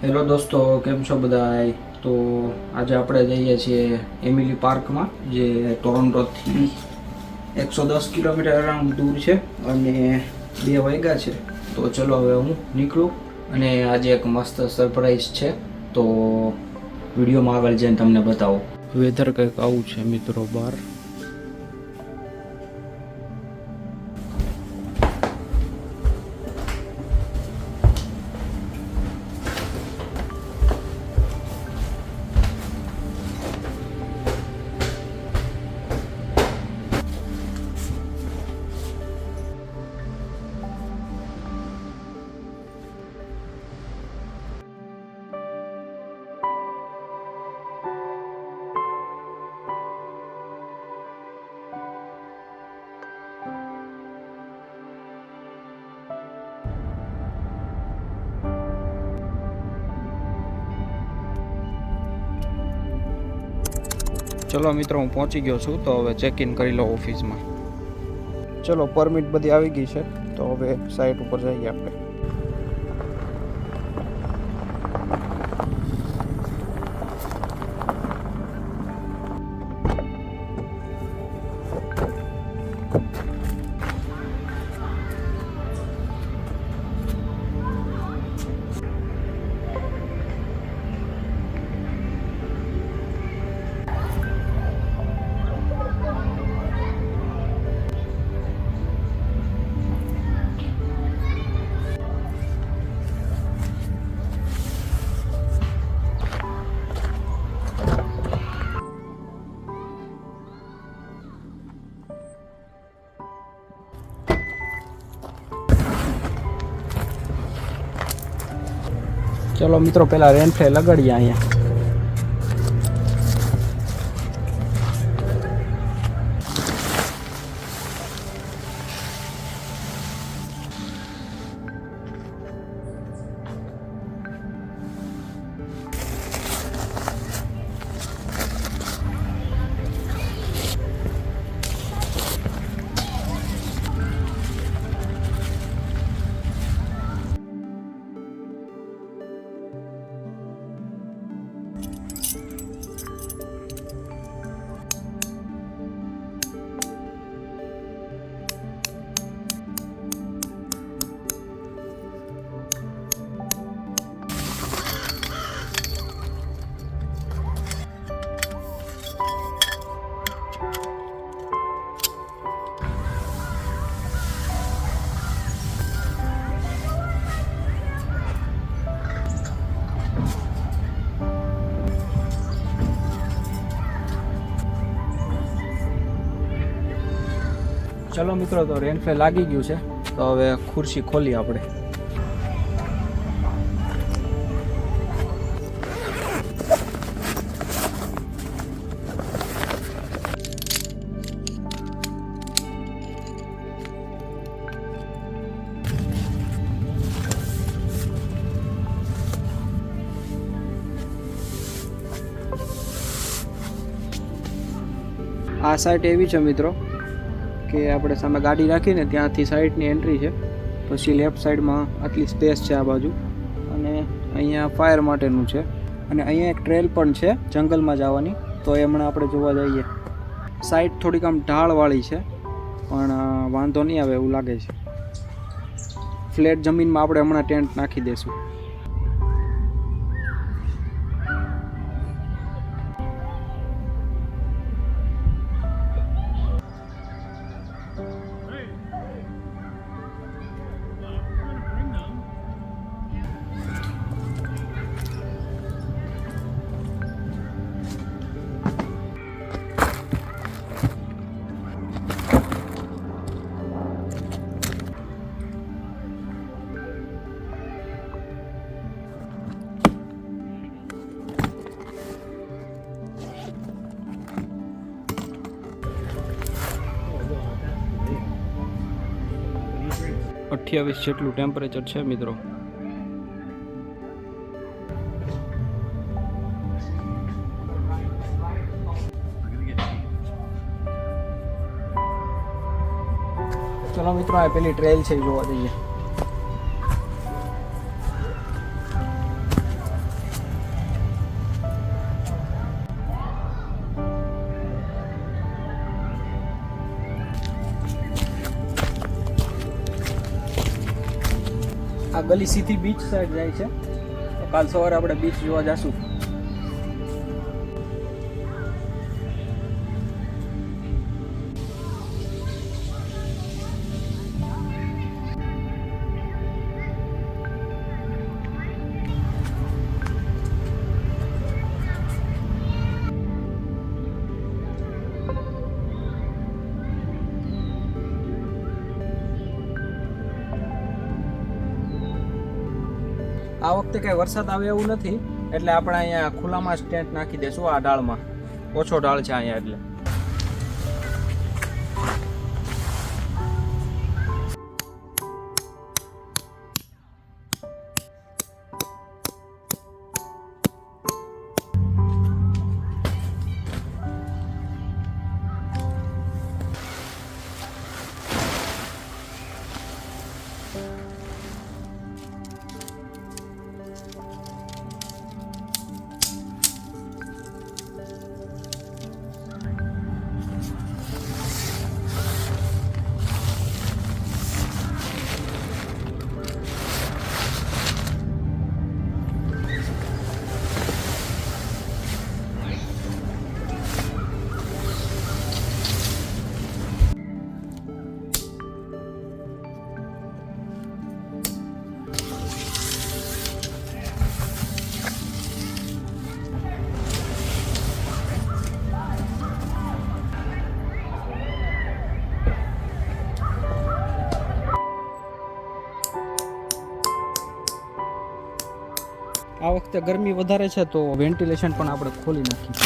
Hello દોસ્તો, કેમ છો બધા? તો આજે આપણે જઈએ છીએ એમિલી પાર્કમાં, જે ટોરોન્ટોથી 110 કિલોમીટર અરાઉન્ડ દૂર છે અને 2 વાગ્યા છે. તો ચલો હવે હું નીકળું અને આજે એક મસ્ત સરપ્રાઈઝ છે, તો વિડીયોમાં આગળ જઈને તમને બતાવું. વેધર કંઈક આવું છે મિત્રો બહાર. ચલો મિત્રો, હું પહોંચી ગયો છું, તો હવે ચેક ઇન કરી લો ઓફિસમાં. ચલો, પરમિટ બધી આવી ગઈ છે, તો હવે સાઇટ ઉપર જઈએ આપણે. ચલો મિત્રો, પહેલાં રેનફ્લે લગાડીએ અહીંયા. ચલો મિત્રો, તો રેનફ્લે લાગી ગયું છે, તો હવે ખુરશી ખોલી આપણે. આ સાઈટ એવી છે મિત્રો કે આપણે સામે ગાડી રાખીને ત્યાંથી સાઈડની એન્ટ્રી છે, પછી લેફ્ટ સાઈડમાં આટલી સ્પેસ છે આ બાજુ, અને અહીંયા ફાયર માટેનું છે, અને અહીંયા એક ટ્રેલ પણ છે જંગલમાં જવાની, તો એ હમણાં આપણે જોવા જઈએ. સાઈડ થોડીક આમ ઢાળવાળી છે, પણ વાંધો નહીં આવે એવું લાગે છે. ફ્લેટ જમીનમાં આપણે હમણાં ટેન્ટ નાખી દઈશું. અઠ્યાવીસ જેટલું ટેમ્પરેચર છે મિત્રો. ચલો મિત્રો, આ પેલી ટ્રેલ છે જોવા જઈએ. આ ગલી સીધી બીચ સાઈડ જાય છે. તો કાલ સવારે આપણે બીચ જોવા જઈશું. આ વખતે કઈ વરસાદ આવે એવું નથી એટલે આપણે અહીંયા ખુલ્લામાં સ્ટેન્ટ નાખી દઈશું. આ ઢાળમાં ઓછો ઢાળ છે અહીંયા એટલે. આ વખતે ગરમી વધારે છે તો વેન્ટિલેશન પણ આપણે ખોલી નાખીએ.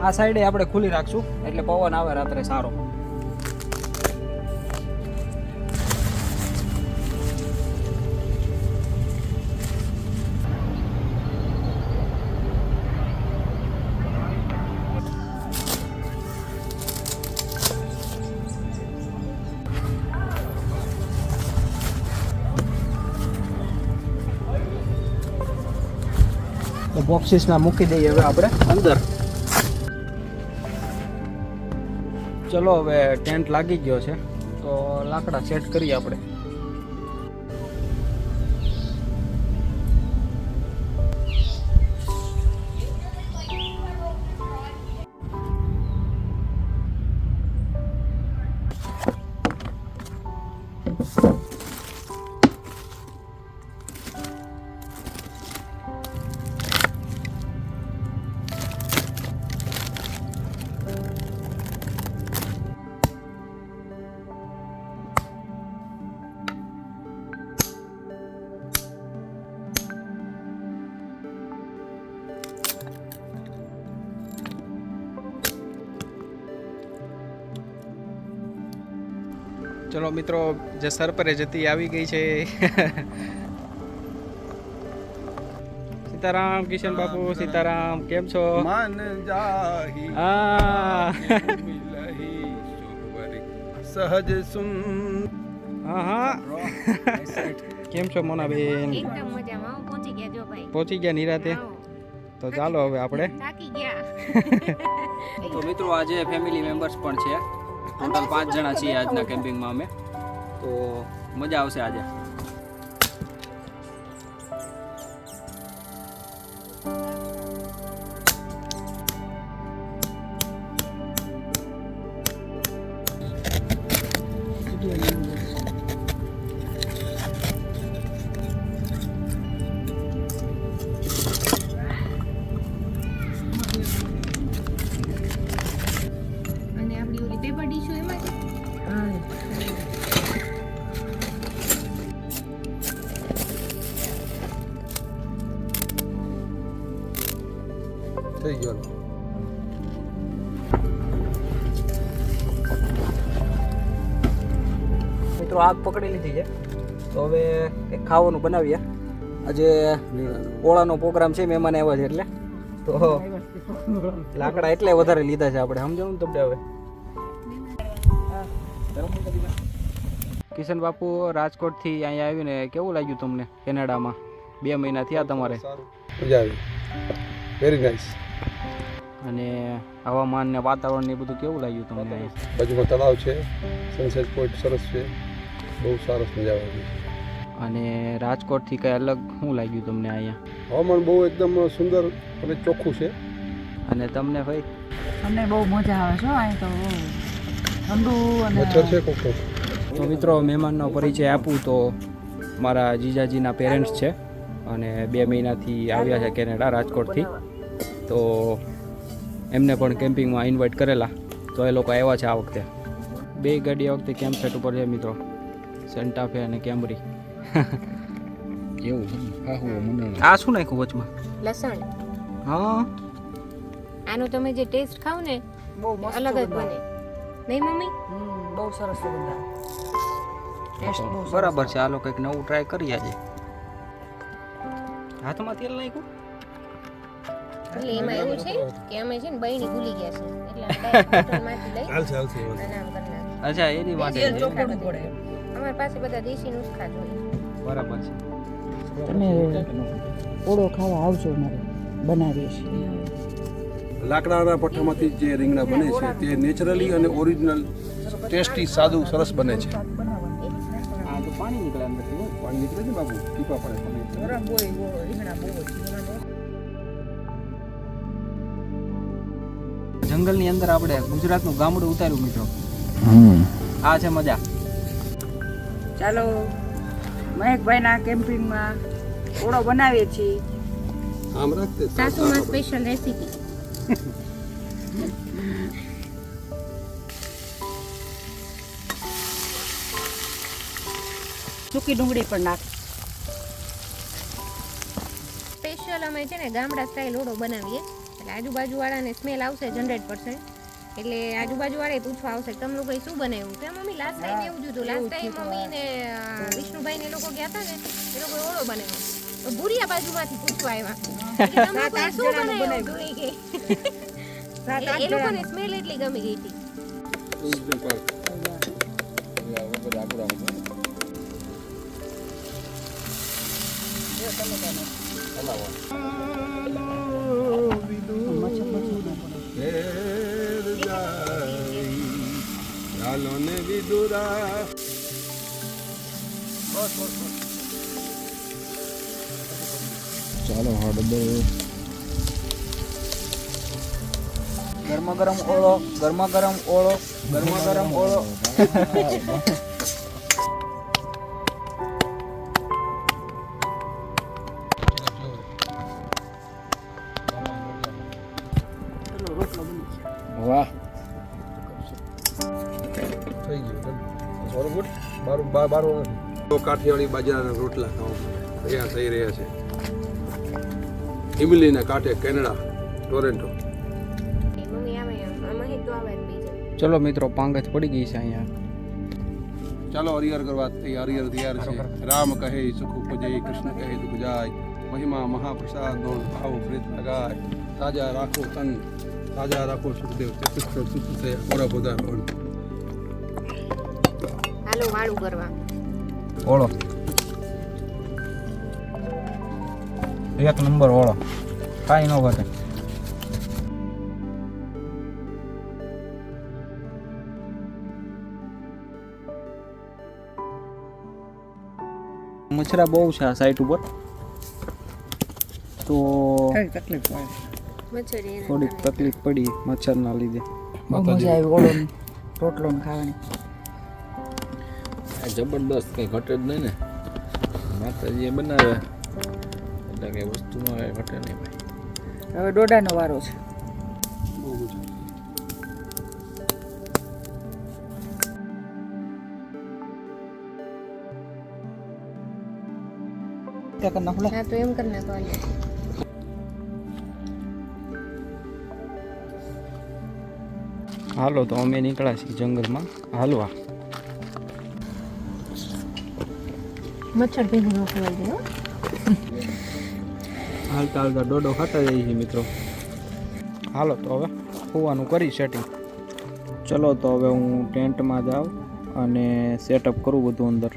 આ સાઈડે આપણે ખુલ્લી રાખશું એટલે પવન આવે રાત્રે સારો. તો બોક્સીસમાં મૂકી દઈએ હવે આપણે અંદર. ચલો હવે ટેન્ટ લાગી ગયો છે તો લાકડા સેટ કરીએ આપણે. ચલો મિત્રો, જે સરપરે જતી આવી ગઈ છે. સીતારામ કિશન બાપુ, સીતારામ, કેમ છો? માન જાહી મિલહી સુરવરી સહજ સુન. હા કેમ છો મોનાબેન? એકદમ મજામાં. પહોંચી ગયા જો ભાઈ. પહોંચી ગયા નિરાતે? તો ચાલો હવે આપણે થાકી ગયા. તો મિત્રો આજે ફેમિલી મેમ્બર્સ પણ છે. ટોટલ 5 જણા છીએ આજના કેમ્પિંગમાં અમે. તો મજા આવશે આજે. અને આપણી ઓલી પેપર ડીશો એમાં છે. થઈ ગયો. મિત્રો આગ પકડી લીધી છે તો હવે કંઈક ખાવાનું બનાવીએ. આજે ઓળાનો પ્રોગ્રામ છે, મહેમાન આવ્યા છે એટલે તો લાકડા એટલે વધારે લીધા છે આપણે. સમજાવું ને તમને હવે. કિશન બાપુ, રાજકોટથી અહીંયા આવીને કેવું લાગ્યું તમને કેનેડામાં? 2 મહિના થયા તમારે. સારું, મજા આવી. Very nice. અને હવામાન ને વાતાવરણ ને બધું કેવું લાગ્યું તમને અહીંયા? બાજુમાં તળાવ છે, સનસેટ પોઈન્ટ સરસ છે, બહુ સરસ મજા આવે. અને રાજકોટથી કંઈ અલગ શું લાગ્યું તમને અહીંયા? હવામાન બહુ એકદમ સુંદર અને ચોખ્ખું છે. અને તમને ભાઈ? અમને બહુ મજા આવે છે અહીં તો બહુ ઠંડુ અને મચ્છર છે કોક. તો મિત્રો મહેમાનનો પરિચય આપું તો મારા જીજાજીના પેરેન્ટ્સ છે અને 2 મહિનાથી આવ્યા છે કેનેડા રાજકોટથી. તો એમને પણ કેમ્પિંગમાં ઇન્વાઇટ કરેલા, તો એ લોકો આવ્યા છે આ વખતે. 2 ગાડી આ વખતે કેમ્પ સેટ ઉપર છે મિત્રો, સેન્ટાફે અને કેમરી. એવું આ શું નાખ્યું વચમાં? લસણ. હા આનો તમે જે ટેસ્ટ ખાવ ને બહુ મસ્ત અલગ જ બને. બને નહીં મમ્મી? બહુ સરસ બને. ટેસ્ટ બહુ સરસ. બરાબર છે, હાલો કંઈક નવું ટ્રાય કરી આજે. હાથમાં તેલ નાખ્યું? એટલે એમાં એવું છે કે અમે છે ને બહેણી ભૂલી ગયા છે એટલે ડાયરેક્ટ બોટલમાંથી લઈ હાલશે અને આમ કરી નાખી. અચ્છા એની માટે તેલ છે. ચોખ્ખું પડે. અમારી પાસે બધા દેશી નુસ્ખા જોઈએ. બરાબર છે. તમે ઓળો ખાવા આવજો મારે બનાવીએ છીએ. લાકડાના પઠ્ઠામાંથી જે રીંગણા બને છે તે નેચરલી અને ઓરિજિનલ ટેસ્ટી સાદું સરસ બને છે. આ તો પાણી નીકળે અંદરથી હો. પાણી નીકળે છે બાબુ, ટીપા પડે પાણી. ગરમ હોય રીંગણા બહુ જ જંગલની અંદર આપણે ગુજરાતનું ગામડું ઉતાર્યું મિત્રો. આ છે મજા. ચાલો મહેકભાઈના કેમ્પિંગમાં ઓળો બનાવીએ છીએ. આમ રાખતે સાસુમાં સ્પેશિયલ રેસીપી. સૂકી ડુંગળી પણ નાખ. સ્પેશિયલ અમે છે ને ગામડા સ્ટાઇલ ઓળો બનાવીએ એટલે આજુબાજુવાળાને સ્મેલ આવશે 100%. એટલે આજુબાજુવાળાએ પૂછવા આવશે તમે લોકોએ શું બનાવ્યું? કે મમ્મી લાસ્ટ ટાઈમ એવું જ હતું. લાસ્ટ ટાઈમ મમ્મી ને વિષ્ણુભાઈ ને લોકો ગયા હતા ને એ લોકો ઓળો બનાવ્યો તો ભૂરિયા બાજુમાંથી પૂછવા આવ્યા કે તમે લોકોએ શું બનાવ્યું? તો એ કે એટલે એ લોકોને સ્મેલ એટલી ગમી ગઈ હતી. ચાલો ને વિદુરા. ચાલો હળદર, ગરમા ગરમ ઓળો, ગરમા ગરમ ઓળો, ગરમા ગરમ ઓળો. વાહ થઈ ગયું. બરોબર. બારો નથી. તો કાઠિયાવાડી બાજરાના રોટલા ખાવા તૈયાર થઈ રહ્યા છે. ઇમલીના કાંઠે કેનેડા, ટોરેન્ટો. એ મમ્મી આવે આમાં હે તો આવે બીજે. ચલો મિત્રો પાંગત પડી ગઈ છે અહીંયા. ચાલો હરિહર કરવા હરિહર તૈયાર છે. રામ કહે સુખ ઉપજે, કૃષ્ણ કહે દુઃખ જાય, મહિમા મહાપ્રસાદ નો ભાવ પ્રેત લગાય, તાજા રાખો તન, તાજા રાખો સુખદેવ, તે પુષ્પ સુખ છે મોરા બધા ભવન. હાલો વાળું કરવા. ઓળો એક નંબર ઓળો, કાંઈ ન ઘટે. મચ્છરા બહુ છે આ સાઈટ ઉપર, તો તકલીફ પડે. મચ્છરી એને થોડીક તકલીફ પડી મચ્છરના લીધે. બહુ મજા આવી ઓળો રોટલો ખાવાની. જબરદસ્ત કંઈ ઘટે જ નહીં ને, માતાજીએ બનાવે એટલે કંઈ વસ્તુમાં કંઈ ઘટે નહીં ભાઈ. હવે ડોડાનો વારો છે. બહુ મજા. હા તો એમ કરી નાખો. હાલો તો અમે નીકળ્યા છીએ જંગલમાં હાલવા. મચ્છર ભેગું ન ખવાઈ જાય. હાલતા હાલતા ડોડો ખાતા જઈએ છીએ મિત્રો. હાલો તો હવે હોવાનું કરી સેટિંગ. ચલો તો હવે હું ટેન્ટમાં જાઉં અને સેટઅપ કરું બધું અંદર.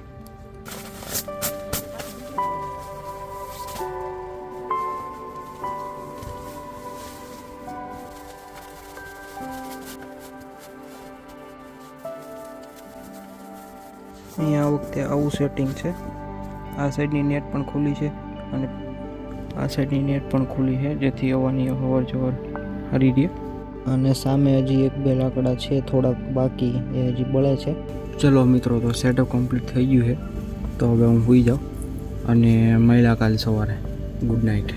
અહીંયા આ વખતે આવું સેટિંગ છે. આ સાઈડની નેટ પણ ખુલ્લી છે અને આ સાઈડની નેટ પણ ખુલ્લી છે, જેથી હવાની અવર જવર સારી રહે. અને સામે હજી 1-2 લાકડા છે થોડાક બાકી, એ હજી બળે છે. ચલો મિત્રો, તો સેટઅપ કમ્પ્લીટ થઈ ગયું છે. તો હવે હું સૂઈ જાઉં અને મળ્યા કાલ સવારે. Good night.